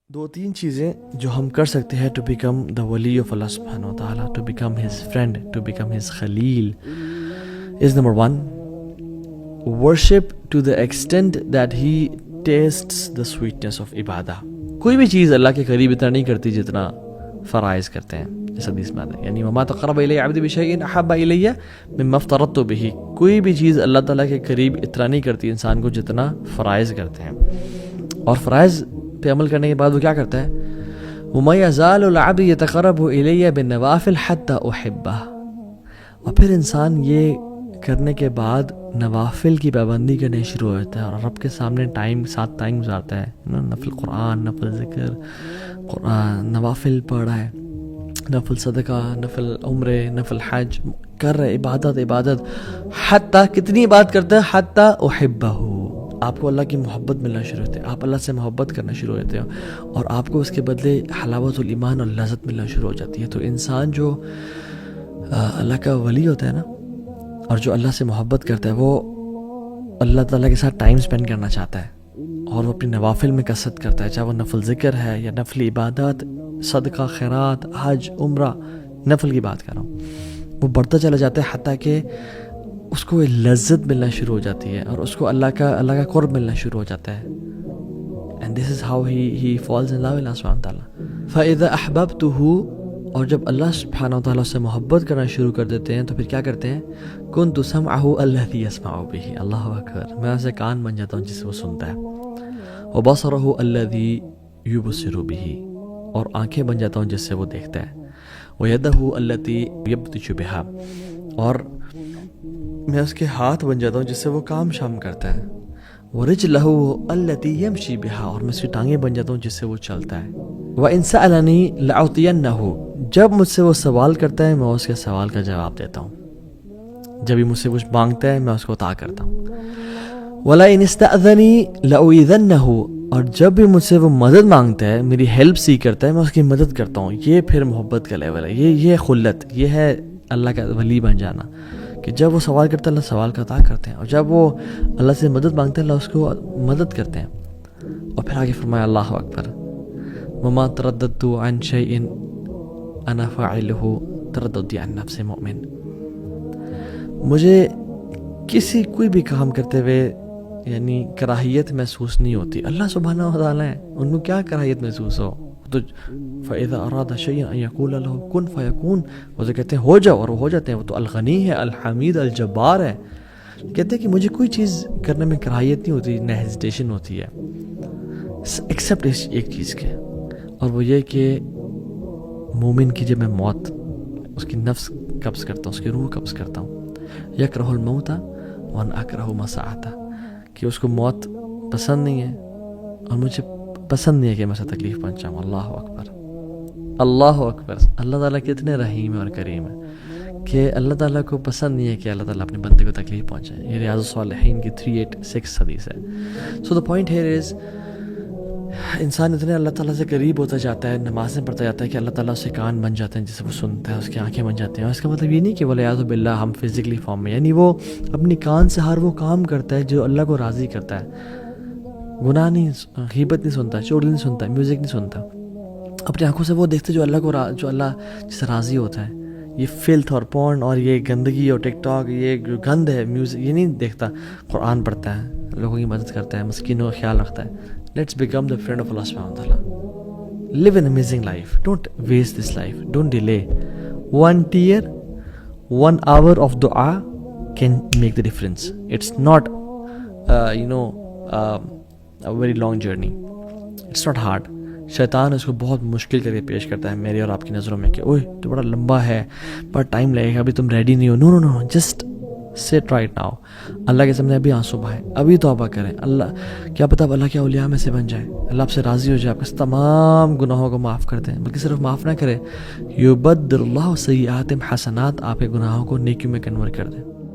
دو تین چیزیں جو ہم کر سکتے ہیں ٹو بیکم دا ولی آف اللہ سبحانہ و تعالیٰ, to become his friend, to become his خلیل is number 1, worship to the extent that he tastes the sweetness of عبادہ. کوئی بھی چیز اللہ کے قریب اتنا نہیں کرتی جتنا فرائض کرتے ہیں, جیسا حدیث میں آتا ہے, یعنی وما تقرب الی عبدی بشیء احب الی مما افترضت بہ. کوئی بھی چیز اللہ تعالیٰ کے قریب اتنا نہیں کرتی انسان کو جتنا فرائض کرتے ہیں. اور فرائض پہ عمل کرنے کے بعد وہ کیا کرتا ہے, وما یزال العبد یتقرب الی بالنوافل حتی احبہ. اور پھر انسان یہ کرنے کے بعد نوافل کی پابندی کرنے شروع ہوتا ہے اور رب کے سامنے ساتھ ٹائم گزارتا ہے. نفل قرآن, نفل ذکر, قرآن, نوافل پڑھ رہا ہے, نفل صدقہ, نفل عمرے, نفل حج کر رہے, عبادت. حتیٰ کتنی عبادت کرتا ہے, حتیٰ احبہ. آپ کو اللہ کی محبت ملنا شروع ہوتی ہے, آپ اللہ سے محبت کرنا شروع ہوتے ہیں اور آپ کو اس کے بدلے حلاوت الایمان اور لذت ملنا شروع ہو جاتی ہے. تو انسان جو اللہ کا ولی ہوتا ہے نا, اور جو اللہ سے محبت کرتا ہے, وہ اللہ تعالیٰ کے ساتھ ٹائم سپینڈ کرنا چاہتا ہے اور وہ اپنی نوافل میں کثرت کرتا ہے, چاہے وہ نفل ذکر ہے یا نفل عبادات, صدقہ, خیرات, حج, عمرہ, نفل کی بات کر رہا ہوں. وہ بڑھتا چلا جاتا ہے حتیٰ کہ اس کو لذت ملنا شروع ہو جاتی ہے اور اس کو اللہ کا قرب ملنا شروع ہو جاتا ہے. and this is how he falls in love with Allah سبحانہ وتعالیٰ. فَإِذَا أَحْبَبْتُهُ, اور جب اللہ سبحانہ وتعالیٰ سے محبت کرنا شروع کر دیتے ہیں تو پھر کیا کرتے ہیں, كُنْتُ سَمْعَهُ الَّذِي يَسْمَعُ بِهِ. اللہ اکبر, میں اسے کان بن جاتا ہوں جس سے وہ سنتا ہے. وَبَصَرَهُ الَّذِي يُبْصِرُ بِهِ, اور آنکھیں بن جاتا ہوں جس سے وہ دیکھتا ہے. وَيَدَهُ الَّتِي يَبْطِشُ بِهَا, اور میں اس کے ہاتھ بن جاتا ہوں جس سے وہ کام شام کرتا ہے. وَرِجْلَهُ الَّتِي يَمْشِي بِهَا, اور میں اس کی ٹانگیں بن جاتا ہوں جس سے وہ چلتا ہے. وَإِن سَأَلَنِي لَأُعْطِيَنَّهُ, جب مجھ سے وہ سوال کرتا ہے میں اس کے سوال کا جواب دیتا ہوں. جب بھی مجھ سے کچھ مانگتا ہے میں اس کو عطا کرتا ہوں. وَلَئِنِ اسْتَأْذَنِي لَأُؤِذَنَّهُ, اور جب بھی مجھ سے وہ مدد مانگتا ہے, میری ہیلپ سی کرتا ہے, میں اس کی مدد کرتا ہوں. یہ پھر محبت کا لیول ہے, یہ خلت, یہ ہے اللہ کا ولی بن جانا, کہ جب وہ سوال کرتا ہے اللہ سوال کا عطا کرتے ہیں, اور جب وہ اللہ سے مدد مانگتے ہیں اللہ اس کو مدد کرتے ہیں. اور پھر آگے فرمایا اللہ اکبر, وما ترددت عن شيء انا فاعله ترددي عن نفس مؤمن. مجھے کوئی بھی کام کرتے ہوئے یعنی کراہیت محسوس نہیں ہوتی. اللہ سبحانہ و تعالیٰ ہے, ان کو کیا کراہیت محسوس ہو. تو فَإِذَا أَرَادَ شَيْئًا أَن يَقُولَ لَهُ كُن فَيَكُونُ, وہ تو کہتے ہیں ہو جاؤ اور وہ ہو جاتے ہیں. وہ تو الغنی ہے, الحمید, الجبار ہے. کہتے ہیں کہ مجھے کوئی چیز کرنے میں کراہیت نہیں ہوتی, نہ ہیزیٹیشن ہوتی ہے, ایکسیپٹ اس ایک چیز کے, اور وہ یہ کہ مومن کی جب میں موت اس کی نفس قبض کرتا ہوں, اس کی روح قبض کرتا ہوں, یکرہ الموت وانا اکرہ مساعتہ, کہ اس کو موت پسند نہیں ہے اور مجھے پسند نہیں ہے کہ میں اسے تکلیف پہنچاؤں. اللہ اکبر, اللہ اکبر. اللہ تعالیٰ کتنے رحیم اور کریم ہے کہ اللہ تعالیٰ کو پسند نہیں ہے کہ اللہ تعالیٰ اپنے بندے کو تکلیف پہنچائے. یہ ریاض الصالحین کی 386 حدیث ہے. سو دا پوائنٹ ہیئر از, انسان اتنے اللہ تعالیٰ سے قریب ہوتا جاتا ہے, نمازیں پڑھتا جاتا ہے کہ اللہ تعالیٰ سے کان بن جاتے ہیں جسے وہ سنتا ہے, اس کی آنکھیں بن جاتی ہیں. اور اس کا مطلب یہ نہیں کہ والعیاذ باللہ ہم فزیکلی فارم میں, یعنی وہ اپنی کان سے ہر وہ کام کرتا ہے جو اللہ کو راضی کرتا ہے. گناہ نہیں, غیبت نہیں سنتا, چغلی نہیں سنتا, میوزک نہیں سنتا. اپنی آنکھوں سے وہ دیکھتے جو اللہ جس سے راضی ہوتا ہے. یہ فلتھ اور پورن اور یہ گندگی اور ٹک ٹاک, یہ جو گند ہے میوزک, یہ نہیں دیکھتا. قرآن پڑھتا ہے, لوگوں کی مدد کرتا ہے, مسکینوں کا خیال رکھتا ہے. Let's become the friend of Allah subhanahu wa ta'ala. Live an amazing life. Don't waste this life. Don't delay. 1 tear, 1 hour of dua can make the difference. It's not, a very long journey. It's not hard. شیطان اس کو بہت مشکل کر کے پیش کرتا ہے میری اور آپ کی نظروں میں کہ اوہ تو بڑا لمبا ہے, بڑا ٹائم لگے گا, ابھی تم ریڈی نہیں ہو. نو, جسٹ sit right now. اللہ کے سامنے ابھی آنسو بہائیں, ابھی توبہ کریں. اللہ کیا پتہ اب اللہ کے اولیاء میں سے بن جائے, اللہ آپ سے راضی ہو جائے, آپ کے تمام گناہوں کو معاف کر دیں. بلکہ صرف معاف نہ کرے, یبدل اللہ سیئاتہم حسنات, آپ کے گناہوں کو نیکیوں میں کنورٹ کر دیں.